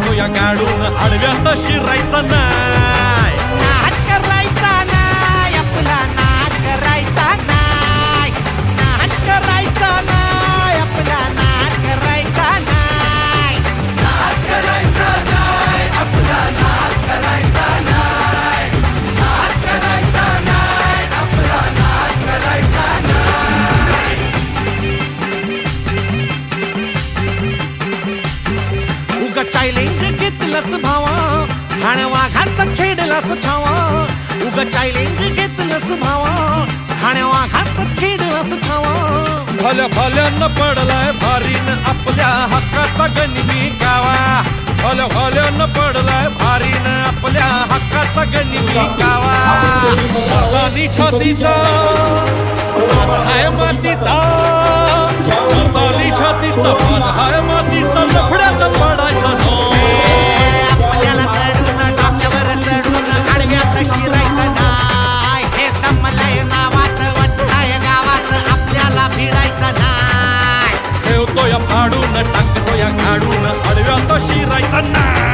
टाकतो या गाडून आडव्यात शिरायचा नाही. नाद करायचा नाही आपला, नाद करायचा नाही, नाद करायचा नाही आपला, नाद करायचा नाही, नाद करायचा नाही आपला, नाद करायचा नाही, नाद करायचा नाही आपला, नाद करायचा नाही. उगा चॅलेंज घेतलंस भावा, ठाण्या वाघाचा छेडलास ठावा. उगा चॅलेंज घेतलंस भावा, ठाण्या वाघाचा छेडलास ठावा. भल्या भल्यानं पडलाय भारीन आपल्या हक्काचा गनिमी गावा. भल्या भल्यानं पडलाय भारीन आपल्या हक्काचा गनिमी गावा. मर्दानी छातीचा माझ हाय मातीचा, मर्दानी छातीचा माझ हाय मातीचा, लफड्यात पडायचा नो. आपल्याला चढून डोक्यावर चढून आडव्यात शिरायचं नाही. हे दमलंय नावात वट्टाय गावात, आपल्याला भिडायचं नाही. ठेवतो या फाडून टाकतो या गाडून आडव्यात शिरायचा नाही.